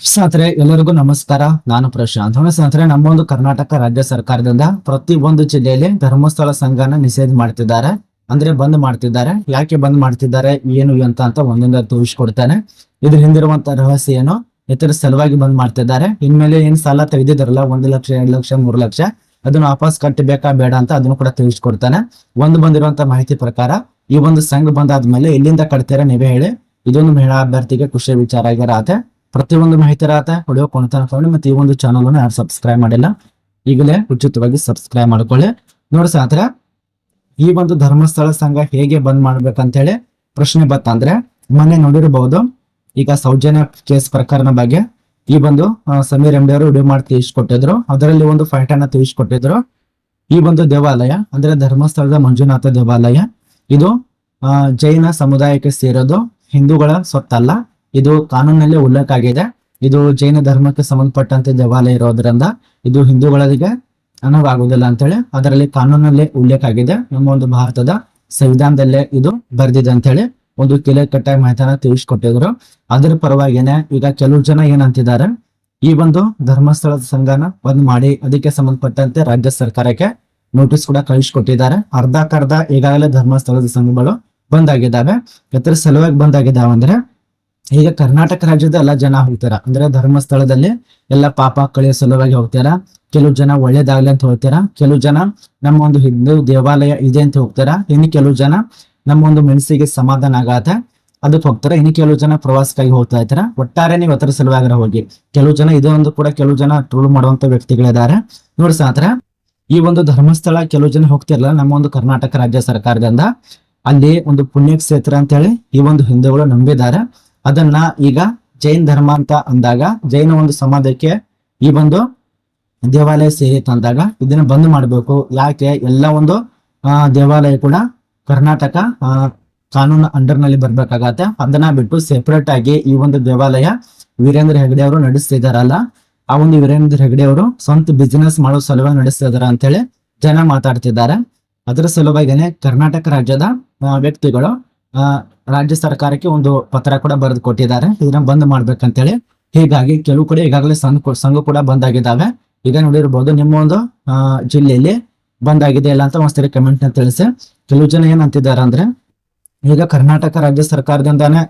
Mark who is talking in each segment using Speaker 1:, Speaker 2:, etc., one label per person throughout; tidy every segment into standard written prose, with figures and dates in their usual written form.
Speaker 1: ಸ್ನೇಹಿತರೆ ಎಲ್ಲರಿಗೂ ನಮಸ್ಕಾರ. ನಾನು ಪ್ರಶಾಂತ್. ಸ್ನೇಹಿತರೆ, ನಮ್ಮ ಒಂದು ಕರ್ನಾಟಕ ರಾಜ್ಯ ಸರ್ಕಾರದಿಂದ ಪ್ರತಿ ಒಂದು ಜಿಲ್ಲೆಯಲ್ಲಿ ಧರ್ಮಸ್ಥಳ ಸಂಘನ ನಿಷೇಧ ಮಾಡ್ತಿದ್ದಾರೆ, ಅಂದ್ರೆ ಬಂದ್ ಮಾಡ್ತಿದ್ದಾರೆ. ಯಾಕೆ ಬಂದ್ ಮಾಡ್ತಿದ್ದಾರೆ, ಏನು ಅಂತ ಒಂದೊಂದ ತೋರಿಸ್ಕೊಡ್ತಾನೆ. ಇದ್ರ ಹಿಂದಿರುವಂತ ರಹಸ್ಯ ಏನು, ಇತರ ಸಲುವಾಗಿ ಬಂದ್ ಮಾಡ್ತಿದ್ದಾರೆ. ಇನ್ಮೇಲೆ ಏನ್ ಸಾಲ ತೆಗೆದಿದ್ರಲ್ಲ, 1 ಲಕ್ಷ 2 ಲಕ್ಷ 3 ಲಕ್ಷ, ಅದನ್ನ ವಾಪಸ್ ಕಟ್ಟಬೇಕಾ ಬೇಡ ಅಂತ ಅದನ್ನು ಕೂಡ ತಿಳಿಸ್ಕೊಡ್ತಾನೆ. ಬಂದಿರುವಂತ ಮಾಹಿತಿ ಪ್ರಕಾರ ಈ ಒಂದು ಸಂಘ ಬಂದಾದ್ಮೇಲೆ ಎಲ್ಲಿಂದ ಕಟ್ತೀರಾ ನೀವೇ ಹೇಳಿ. ಇದೊಂದು ಮಹಿಳಾ ಅಭ್ಯರ್ಥಿಗೆ ಖುಷಿ ವಿಚಾರ ಆಗಿರತ್ತೆ. ಪ್ರತಿಯೊಂದು ಮಾಹಿತಿ ಇರತ್ತೆ. ಹೊಡೆಯೋ ಕೊಂಡ್ಕೊಂಡು ಮತ್ತೆ ಈ ಒಂದು ಚಾನಲ್ ಯಾರು ಸಬ್ಸ್ಕ್ರೈಬ್ ಮಾಡಿಲ್ಲ, ಈಗಲೇ ಉಚಿತವಾಗಿ ಸಬ್ಸ್ಕ್ರೈಬ್ ಮಾಡ್ಕೊಳ್ಳಿ. ನೋಡಿ ಸಾತ್ರ, ಈ ಒಂದು ಧರ್ಮಸ್ಥಳ ಸಂಘ ಹೇಗೆ ಬಂದ್ ಮಾಡ್ಬೇಕಂತ ಹೇಳಿ ಪ್ರಶ್ನೆ ಬತ್ತಂದ್ರೆ, ಮೊನ್ನೆ ನೋಡಿರಬಹುದು. ಈಗ ಸೌಜನ್ಯ ಕೇಸ್ ಪ್ರಕರಣ ಬಗ್ಗೆ ಈ ಒಂದು ಸಮೀರ್ ಎಂಡಿ ಅವರು ವಿಡಿಯೋ ಮಾಡಿ ತಿಳಿಸ್ಕೊಟ್ಟಿದ್ರು. ಅದರಲ್ಲಿ ಒಂದು ಫೈಟ್ ಅನ್ನ ತಿಳಿಸ್ಕೊಟ್ಟಿದ್ರು. ಈ ಒಂದು ದೇವಾಲಯ ಅಂದ್ರೆ ಧರ್ಮಸ್ಥಳದ ಮಂಜುನಾಥ ದೇವಾಲಯ, ಇದು ಜೈನ ಸಮುದಾಯಕ್ಕೆ ಸೇರೋದು, ಹಿಂದೂಗಳ ಸ್ವತ್ತಲ್ಲ. ಇದು ಕಾನೂನಲ್ಲಿ ಉಲ್ಲೇಖ ಆಗಿದೆ. ಇದು ಜೈನ ಧರ್ಮಕ್ಕೆ ಸಂಬಂಧಪಟ್ಟಂತೆ ದೇವಾಲಯ ಇರೋದ್ರಿಂದ ಇದು ಹಿಂದೂಗಳಿಗೆ ಅನುವಾಗುವುದಿಲ್ಲ ಅಂತೇಳಿ ಅದರಲ್ಲಿ ಕಾನೂನಲ್ಲಿ ಉಲ್ಲೇಖ ಆಗಿದೆ. ನಮ್ಮ ಒಂದು ಭಾರತದ ಸಂವಿಧಾನದಲ್ಲೇ ಇದು ಬರ್ದಿದೆ ಅಂತ ಹೇಳಿ ಒಂದು ಕಿಲೆ ಕಟ್ಟಾಗಿ ಮಾಹಿತಿನ ತಿಳಿಸ್ಕೊಟ್ಟಿದ್ರು. ಅದರ ಪರವಾಗಿನೇ ಈಗ ಕೆಲವು ಜನ ಏನಂತಿದ್ದಾರೆ, ಈ ಒಂದು ಧರ್ಮಸ್ಥಳದ ಸಂಘನ ಬಂದ್ ಮಾಡಿ ಅದಕ್ಕೆ ಸಂಬಂಧಪಟ್ಟಂತೆ ರಾಜ್ಯ ಸರ್ಕಾರಕ್ಕೆ ನೋಟಿಸ್ ಕೂಡ ಕಳಿಸ್ಕೊಟ್ಟಿದ್ದಾರೆ. ಅರ್ಧಕ್ಕರ್ಧ ಈಗಾಗಲೇ ಧರ್ಮಸ್ಥಳದ ಸಂಘಗಳು ಬಂದಾಗಿದ್ದಾವೆ. ಎತ್ತರ ಸಲುವಾಗಿ ಬಂದಾಗಿದ್ದಾವೆ ಅಂದ್ರೆ, ಈಗ ಕರ್ನಾಟಕ ರಾಜ್ಯದ ಎಲ್ಲ ಜನ ಹೋಗ್ತಾರ, ಅಂದ್ರೆ ಧರ್ಮಸ್ಥಳದಲ್ಲಿ ಎಲ್ಲ ಪಾಪ ಕಳೆಯೋ ಸಲುವಾಗಿ ಹೋಗ್ತಾರ. ಕೆಲವು ಜನ ಒಳ್ಳೇದಾಗ್ಲಿ ಅಂತ ಹೋಗ್ತಾರ, ಕೆಲವು ಜನ ನಮ್ಮ ಒಂದು ಹಿಂದೂ ದೇವಾಲಯ ಇದೆ ಅಂತ ಹೋಗ್ತಾರ, ಇನ್ನು ಕೆಲವು ಜನ ನಮ್ಮ ಒಂದು ಮನಸ್ಸಿಗೆ ಸಮಾಧಾನ ಆಗತ್ತೆ ಅದಕ್ಕೆ ಹೋಗ್ತಾರೆ, ಇನ್ನು ಕೆಲವು ಜನ ಪ್ರವಾಸಕ್ಕಾಗಿ ಹೋಗ್ತಾ ಇರ್ತಾರ. ಒಟ್ಟಾರೆ ನೀವು ಅದರ ಸಲುವಾಗಿ ಹೋಗಿ. ಕೆಲವು ಜನ ಇದೊಂದು ಕೂಡ ಕೆಲವು ಜನ ಟ್ರೋಲ್ ಮಾಡುವಂತ ವ್ಯಕ್ತಿಗಳಿದ್ದಾರೆ. ನೋಡಿ ಸಾತ್ರ, ಈ ಒಂದು ಧರ್ಮಸ್ಥಳ ಕೆಲವು ಜನ ಹೋಗ್ತಿರಲ್ಲ, ನಮ್ಮ ಒಂದು ಕರ್ನಾಟಕ ರಾಜ್ಯ ಸರ್ಕಾರದಿಂದ ಅಲ್ಲಿ ಒಂದು ಪುಣ್ಯ ಕ್ಷೇತ್ರ ಅಂತ ಹೇಳಿ ಈ ಒಂದು ಹಿಂದೂಗಳು ನಂಬಿದ್ದಾರೆ. ಅದನ್ನ ಈಗ ಜೈನ್ ಧರ್ಮ ಅಂತ ಅಂದಾಗ, ಜೈನ ಒಂದು ಸಮಾಜಕ್ಕೆ ಈ ಒಂದು ದೇವಾಲಯ ಸೇರಿತು ಅಂದಾಗ ಇದನ್ನ ಬಂದ್ ಮಾಡ್ಬೇಕು. ಯಾಕೆ, ಎಲ್ಲ ಒಂದು ದೇವಾಲಯ ಕೂಡ ಕರ್ನಾಟಕ ಕಾನೂನು ಅಂಡರ್ ನಲ್ಲಿ ಬರ್ಬೇಕಾಗತ್ತೆ. ಅದನ್ನ ಬಿಟ್ಟು ಸೆಪರೇಟ್ ಆಗಿ ಈ ಒಂದು ದೇವಾಲಯ ವೀರೇಂದ್ರ ಹೆಗಡೆ ಅವರು ನಡೆಸ್ತಿದಾರಲ್ಲ, ಆ ಒಂದು ವೀರೇಂದ್ರ ಹೆಗಡೆ ಅವರು ಸ್ವಂತ ಬಿಸಿನೆಸ್ ಮಾಡೋ ಸಲುವಾಗಿ ನಡೆಸ್ತಿದಾರ ಅಂತ ಹೇಳಿ ಜನ ಮಾತಾಡ್ತಿದ್ದಾರೆ. ಅದರ ಸಲುವಾಗಿನೇ ಕರ್ನಾಟಕ ರಾಜ್ಯದ ವ್ಯಕ್ತಿಗಳು ರಾಜ್ಯ ಸರ್ಕಾರಕ್ಕೆ ಒಂದು ಪತ್ರ ಕೂಡ ಬರೆದು ಕೊಟ್ಟಿದ್ದಾರೆ, ಇದನ್ನ ಬಂದ್ ಮಾಡ್ಬೇಕಂತೇಳಿ. ಹೀಗಾಗಿ ಕೆಲವು ಕಡೆ ಈಗಾಗಲೇ ಸಂಘ ಕೂಡ ಬಂದಾಗಿದ್ದಾವೆ. ಈಗ ನೋಡಿರ್ಬೋದು, ನಿಮ್ಮ ಒಂದು ಜಿಲ್ಲೆಯಲ್ಲಿ ಬಂದಾಗಿದೆ ಇಲ್ಲ ಅಂತ ಒಂದ್ಸರಿ ಕಮೆಂಟ್ ನ ತಿಳಿಸಿ. ಕೆಲವು ಜನ ಏನ್ ಅಂತಿದ್ದಾರೆ ಅಂದ್ರೆ, ಈಗ ಕರ್ನಾಟಕ ರಾಜ್ಯ ಸರ್ಕಾರದಿಂದಾನೇ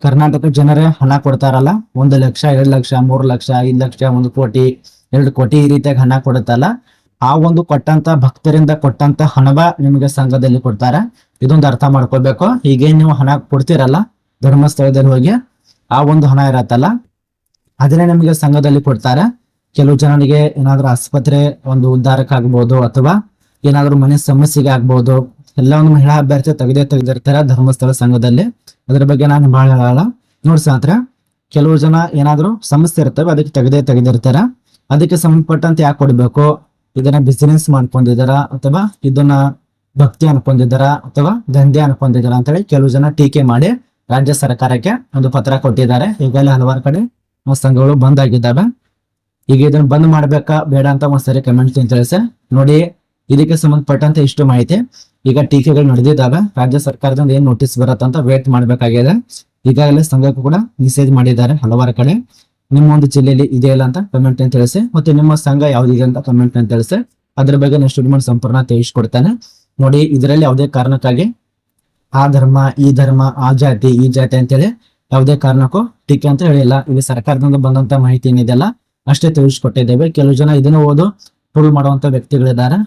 Speaker 1: ಕರ್ನಾಟಕ ಜನರೇ ಹಣ ಕೊಡ್ತಾರಲ್ಲ, 1 ಲಕ್ಷ 2 ಲಕ್ಷ 3 ಲಕ್ಷ 5 ಲಕ್ಷ 1 ಕೋಟಿ 2 ಕೋಟಿ ಈ ರೀತಿಯಾಗಿ ಹಣ ಕೊಡುತ್ತಲ್ಲ, ಆ ಒಂದು ಕೊಟ್ಟಂತ ಭಕ್ತರಿಂದ ಕೊಟ್ಟಂತ ಹಣವ ನಿಮಗೆ ಸಂಘದಲ್ಲಿ ಕೊಡ್ತಾರೆ. ಇದೊಂದು ಅರ್ಥ ಮಾಡ್ಕೋಬೇಕು. ಹೀಗೇನ್ ನೀವು ಹಣ ಕೊಡ್ತೀರಲ್ಲ ಧರ್ಮಸ್ಥಳದಲ್ಲಿ ಹೋಗಿ, ಆ ಒಂದು ಹಣ ಇರತ್ತಲ್ಲ ಅದನ್ನೇ ನಿಮಗೆ ಸಂಘದಲ್ಲಿ ಕೊಡ್ತಾರೆ. ಕೆಲವು ಜನರಿಗೆ ಏನಾದ್ರೂ ಆಸ್ಪತ್ರೆ ಒಂದು ಉದ್ಧಾರಕ್ಕಾಗ್ಬೋದು, ಅಥವಾ ಏನಾದ್ರೂ ಮನೆ ಸಮಸ್ಯೆಗೆ ಆಗ್ಬೋದು, ಎಲ್ಲ ಒಂದು ಮಹಿಳಾ ಅಭ್ಯರ್ಥಿ ತೆಗೆದಿರ್ತಾರೆ ಧರ್ಮಸ್ಥಳ ಸಂಘದಲ್ಲಿ. ಅದ್ರ ಬಗ್ಗೆ ನಾನು ಬಹಳ ಹೇಳಲ್ಲ. ನೋಡಿ ಸಾತ್ರ, ಕೆಲವು ಜನ ಏನಾದ್ರೂ ಸಮಸ್ಯೆ ಇರ್ತವೆ ಅದಕ್ಕೆ ತೆಗೆದಿರ್ತಾರ. ಅದಕ್ಕೆ ಸಂಬಂಧಪಟ್ಟಂತೆ ಯಾಕೆ ಕೊಡ್ಬೇಕು, ಇದನ್ನ ಬಿಸಿನೆಸ್ ಮಾಡ್ಕೊಂಡಿದಾರ ಅಥವಾ ಇದನ್ನ ಭಕ್ತಿ ಅನ್ಕೊಂಡಿದಾರ ಅಥವಾ ದಂಧೆ ಅನ್ಕೊಂಡಿದಾರ ಅಂತೇಳಿ ಕೆಲವು ಜನ ಟೀಕೆ ಮಾಡಿ ರಾಜ್ಯ ಸರ್ಕಾರಕ್ಕೆ ಒಂದು ಪತ್ರ ಕೊಟ್ಟಿದ್ದಾರೆ. ಈಗಲೇ ಹಲವಾರು ಕಡೆ ಸಂಘಗಳು ಬಂದ್ ಆಗಿದ್ದಾವೆ. ಈಗ ಇದನ್ನ ಬಂದ್ ಮಾಡ್ಬೇಕಾ ಬೇಡ ಅಂತ ಒಂದ್ಸರಿ ಕಮೆಂಟ್ ತಿಳಿಸಿ. ನೋಡಿ, ಇದಕ್ಕೆ ಸಂಬಂಧಪಟ್ಟಂತೆ ಇಷ್ಟು ಮಾಹಿತಿ. ಈಗ ಟೀಕೆಗಳು ನಡೆದಿದ್ದಾವೆ. ರಾಜ್ಯ ಸರ್ಕಾರದಿಂದ ಏನ್ ನೋಟಿಸ್ ಬರತ್ತಂತ ವೇಟ್ ಮಾಡ್ಬೇಕಾಗಿದೆ. ಈಗಾಗಲೇ ಸಂಘಕ್ಕೂ ಕೂಡ ನಿಷೇಧ ಮಾಡಿದ್ದಾರೆ ಹಲವಾರು ಕಡೆ. ನಿಮ್ಮ ಒಂದು ಜಿಲ್ಲೆಯಲ್ಲಿ ಇದೆಯಲ್ಲ ಅಂತ ಕಮೆಂಟ್ ಅಂತ ತಿಳಿಸಿ. ಮತ್ತೆ ನಿಮ್ಮ ಸಂಘ ಯಾವ್ದಿದೆ ಅಂತ ಕಮೆಂಟ್ ಅಂತ ತಿಳಿಸಿ. ಅದ್ರ ಬಗ್ಗೆ ನೆಕ್ಸ್ಟ್ ವಿಡಿಯೋ ಸಂಪೂರ್ಣ ತಿಳಿಸ್ಕೊಡ್ತಾನೆ. ನೋಡಿ, ಇದರಲ್ಲಿ ಯಾವುದೇ ಕಾರಣಕ್ಕಾಗಿ ಆ ಧರ್ಮ ಈ ಧರ್ಮ ಆ ಜಾತಿ ಈ ಜಾತಿ ಅಂತೇಳಿ ಯಾವುದೇ ಕಾರಣಕ್ಕೂ ಟೀಕೆ ಅಂತ ಹೇಳಿಲ್ಲ. ಇದು ಸರ್ಕಾರದಿಂದ ಬಂದಂತ ಮಾಹಿತಿ ಏನಿದೆಯಲ್ಲ ಅಷ್ಟೇ ತಿಳಿಸ್ಕೊಟ್ಟಿದ್ದೇವೆ. ಕೆಲವು ಜನ ಇದನ್ನು ಓದು ಟ್ರೋಲ್ ಮಾಡುವಂತ ವ್ಯಕ್ತಿಗಳಿದ್ದಾರೆ.